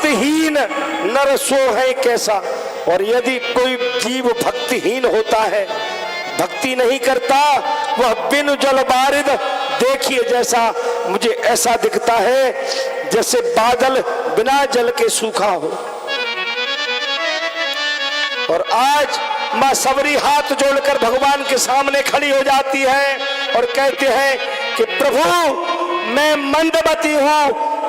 भक्तिहीन नर सो है कैसा। और यदि कोई जीव भक्तिहीन होता है, भक्ति नहीं करता, वह बिन जल बारिद देखिए जैसा, मुझे ऐसा दिखता है जैसे बादल बिना जल के सूखा हो। और आज मां सबरी हाथ जोड़कर भगवान के सामने खड़ी हो जाती है और कहते हैं कि प्रभु मैं मंदमती हूं,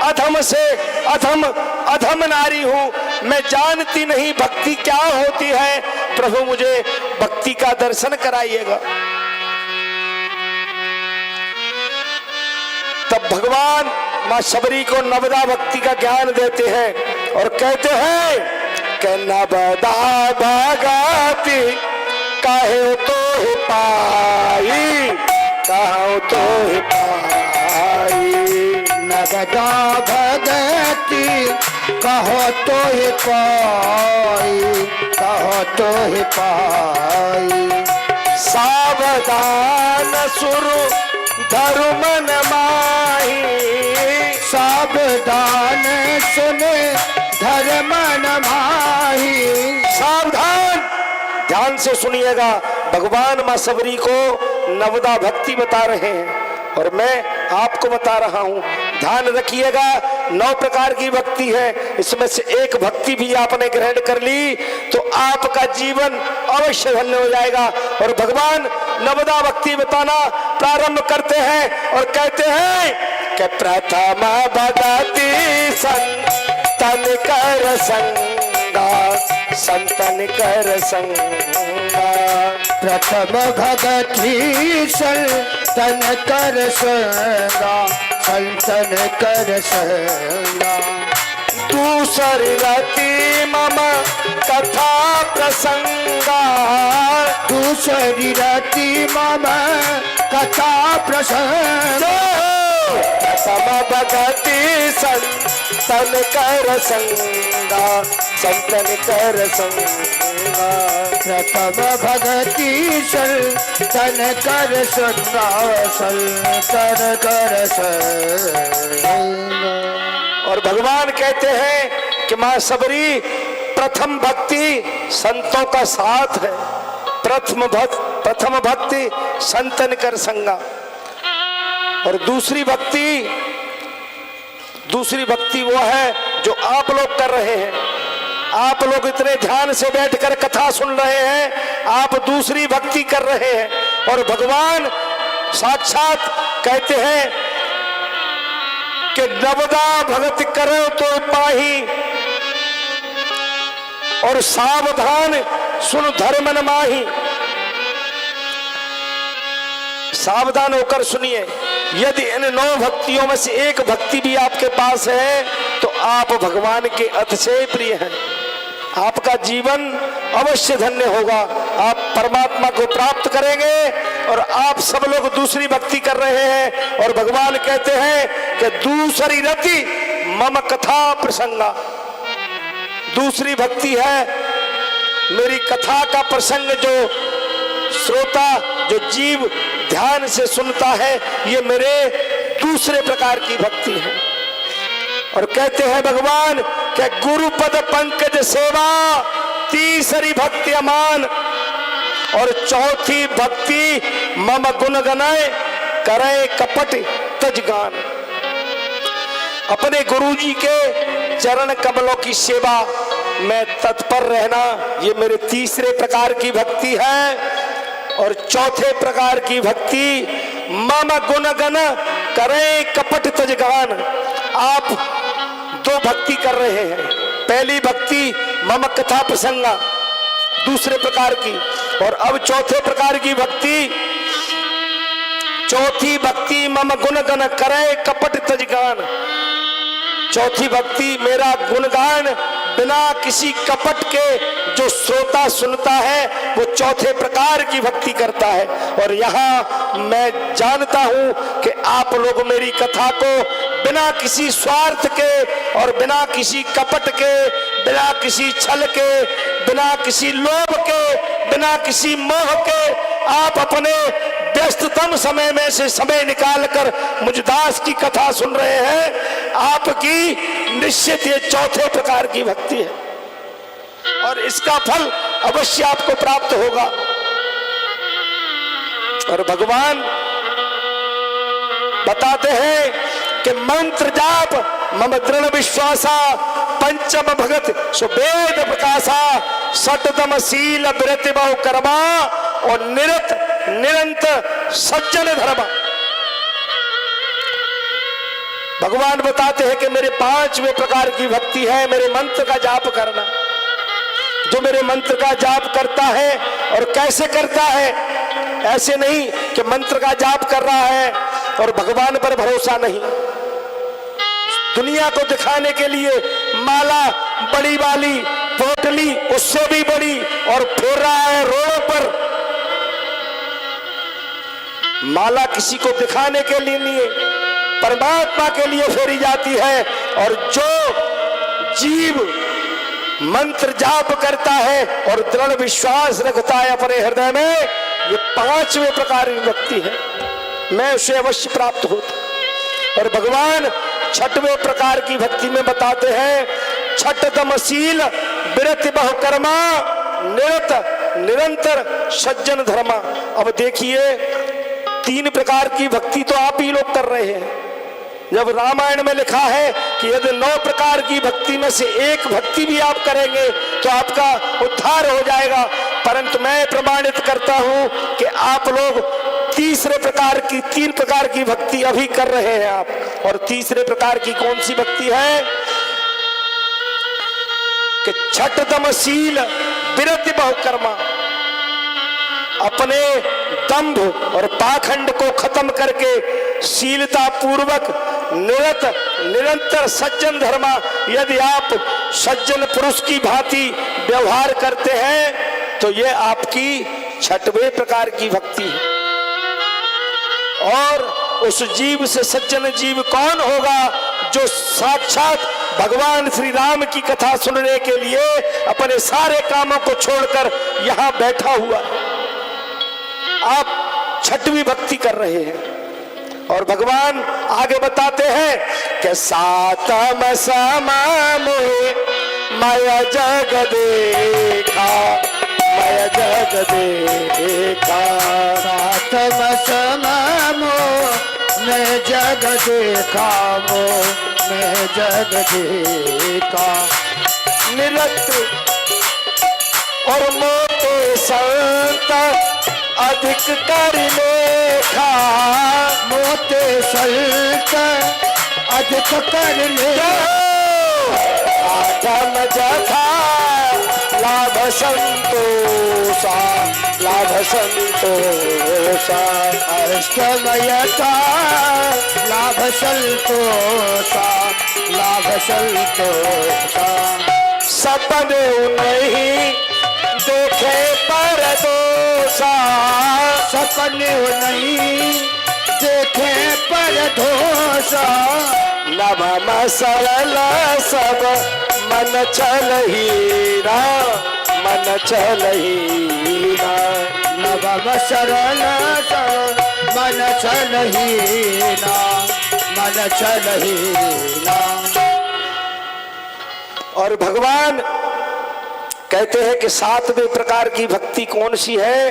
अधम से अधम नारी हूं, मैं जानती नहीं भक्ति क्या होती है, प्रभु मुझे भक्ति का दर्शन कराइएगा। तब भगवान मां सबरी को नवदा भक्ति का ज्ञान देते हैं और कहते हैं कि नवदा भगति काहे तो ही पाई, कहो तो ही पाई। नवदा भगति कहो तो ही पाई, कहो तो ही पाई। सावधान सुरु धर्म न माही, सावधान सुने धर्म न माही। सावधान, ध्यान से सुनिएगा। भगवान मां सबरी को नवदा भक्ति बता रहे हैं और मैं आपको बता रहा हूं, ध्यान रखिएगा। 9 प्रकार की भक्ति है, इसमें से एक भक्ति भी आपने ग्रहण कर ली तो आपका जीवन अवश्य धन्य हो जाएगा। और भगवान नवदा भक्ति बताना प्रारंभ करते हैं और कहते हैं कि प्रथम भगति संतन कर संगा, संतन कर संगा। प्रथम भगति संतन कर संगा, संतन कर संगा। दूसरी रति मम कथा प्रसंगा, दूसरी रति मम कथा प्रसंगा। प्रथम भगति संतन कर संगा, संतन कर संगा। प्रथम भगति संतन कर संगा, संतन कर संगा। और भगवान कहते हैं कि मां सबरी प्रथम भक्ति संतों का साथ है, प्रथम भक्ति संतन कर संगा। और दूसरी भक्ति वो है जो आप लोग कर रहे हैं। आप लोग इतने ध्यान से बैठकर कथा सुन रहे हैं, आप दूसरी भक्ति कर रहे हैं। और भगवान साक्षात कहते हैं कि नवदा भगत करो तो पाही, और सावधान सुन धर्म न माही। सावधान होकर सुनिए, यदि इन 9 भक्तियों में से एक भक्ति भी आपके पास है तो आप भगवान के अतिशय प्रिय हैं, आपका जीवन अवश्य धन्य होगा, आप परमात्मा को प्राप्त करेंगे। और आप सब लोग दूसरी भक्ति कर रहे हैं और भगवान कहते हैं कि दूसरी रति मम कथा प्रसंगा। दूसरी भक्ति है मेरी कथा का प्रसंग, जो श्रोता जो जीव ध्यान से सुनता है, ये मेरे दूसरे प्रकार की भक्ति है। और कहते हैं भगवान कि गुरुपद पंकज सेवा तीसरी भक्ति अमान, और चौथी भक्ति मम गुण गनाए करे कपट तजगान। अपने गुरुजी के चरण कमलों की सेवा में तत्पर रहना, ये मेरे तीसरे प्रकार की भक्ति है। और चौथे प्रकार की भक्ति मम गुण गण करे कपट तजगान। आप 2 भक्ति कर रहे हैं, पहली भक्ति मम कथा प्रसंगा दूसरे प्रकार की, और अब चौथे प्रकार की भक्ति, चौथी भक्ति मम गुण गण करे कपट तजगान। चौथी भक्ति मेरा गुणगान बिना किसी कपट के जो श्रोता सुनता है वो चौथे प्रकार की भक्ति करता है। और यहाँ मैं जानता हूँ कि आप लोग मेरी कथा को बिना किसी स्वार्थ के और बिना किसी कपट के, बिना किसी छल के, बिना किसी लोभ के, बिना किसी मोह के आप अपने व्यस्ततम समय में से समय निकालकर मुझ दास की कथा सुन रहे हैं, आपकी निश्चित ये चौथे प्रकार की भक्ति है और इसका फल अवश्य आपको प्राप्त होगा। और भगवान बताते हैं कि मंत्र जाप मम दृढ़ विश्वासा पंचम भगत सुवेद प्रकाशा सततम शील विरति बहु कर्मा और निरंतर सज्जन धर्म। भगवान बताते हैं कि मेरे 5वें प्रकार की भक्ति है मेरे मंत्र का जाप करना। जो मेरे मंत्र का जाप करता है और कैसे करता है, ऐसे नहीं कि मंत्र का जाप कर रहा है और भगवान पर भरोसा नहीं, दुनिया को दिखाने के लिए माला बड़ी वाली पोटली उससे भी बड़ी और फेर रहा है रोडों पर। माला किसी को दिखाने के लिए नहीं, परमात्मा के लिए फेरी जाती है। और जो जीव मंत्र जाप करता है और दृढ़ विश्वास रखता है अपने हृदय में, ये 5वें प्रकार की भक्ति है, मैं उसे अवश्य प्राप्त होता। और भगवान 6वें प्रकार की भक्ति में बताते हैं छठतम शील विरति बहुकर्मा निरंतर सज्जन धर्मा। अब देखिए 3 प्रकार की भक्ति तो आप ही लोग कर रहे हैं, जब रामायण में लिखा है कि यदि 9 प्रकार की भक्ति में से एक भक्ति भी आप करेंगे तो आपका उद्धार हो जाएगा। परंतु मैं प्रमाणित करता हूं कि आप लोग 3 प्रकार की भक्ति अभी कर रहे हैं आप। और 3 प्रकार की कौन सी भक्ति है कि छठतम शील विरति बहुकर्मा, अपने दंभ और पाखंड को खत्म करके शीलता पूर्वक निरंतर सज्जन धर्मा। यदि आप सज्जन पुरुष की भांति व्यवहार करते हैं तो ये आपकी 6वें प्रकार की भक्ति है। और उस जीव से सज्जन जीव कौन होगा? जो साक्षात भगवान श्री राम की कथा सुनने के लिए अपने सारे कामों को छोड़कर यहां बैठा हुआ है। आप 6वीं भक्ति कर रहे हैं। और भगवान आगे बताते हैं कि सातम समामो माया जग देखा, माया जग देखा, सातम समामो मैं जग देखा मो मैं जग देखा, निरत और मोटे संत अधिक कर लेखा, मोते सल्त अधिक कर ले, आत्म जथा लाभ संतोषा, लाभ संतोषा, अष्टमयता लाभ संतोषा, लाभ संतोषा, सपन नहीं देखे पर दोषा, सपन नहीं देखे पर दोषा, नभम सरल सब मन चल हीरा, मन चल हीरा, नवम सरल सब मन चल हीना, मन चल हीना। और भगवान कहते हैं कि 7वें प्रकार की भक्ति कौन सी है?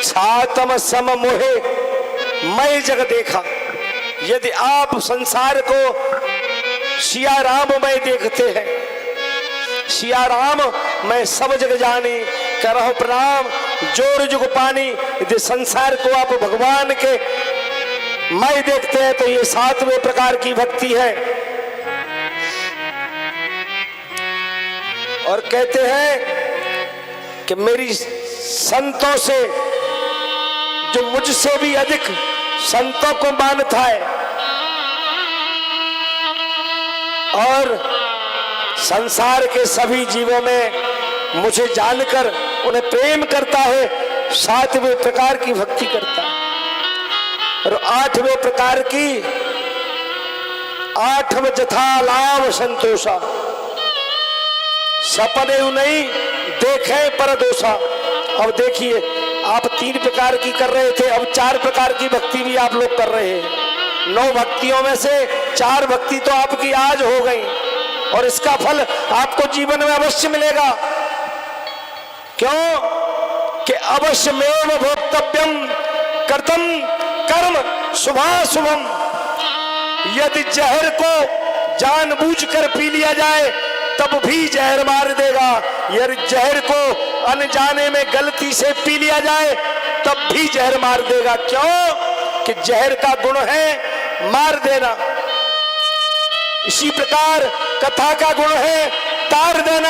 सातम सम मोहे मैं जग देखा। यदि आप संसार को सिया राम में देखते हैं, सिया राम मैं सब जग जानी करहु प्रणाम जोर जुग पानी, यदि संसार को आप भगवान के मैं देखते हैं तो ये 7वें प्रकार की भक्ति है। और कहते हैं कि मेरी संतों से, जो मुझसे भी अधिक संतों को मानता है और संसार के सभी जीवों में मुझे जानकर उन्हें प्रेम करता है, 7वें प्रकार की भक्ति करता है। और 8वें प्रकार की 8 जथा लाभ संतोषा, सपने नहीं देखे पर दोषा, अब देखिए, आप 3 प्रकार की कर रहे थे, अब 4 प्रकार की भक्ति भी आप लोग कर रहे हैं। 9 भक्तियों में से 4 भक्ति तो आपकी आज हो गई, और इसका फल आपको जीवन में अवश्य मिलेगा। क्यों कि अवश्यमेव भोक्तव्यम कर्तम कर्म शुभाशुभम। यदि जहर को जानबूझकर पी लिया जाए तब भी जहर मार देगा, यदि जहर को अनजाने में गलती से पी लिया जाए तब भी जहर मार देगा। क्यों कि जहर का गुण है मार देना। इसी प्रकार कथा का गुण है तार देना।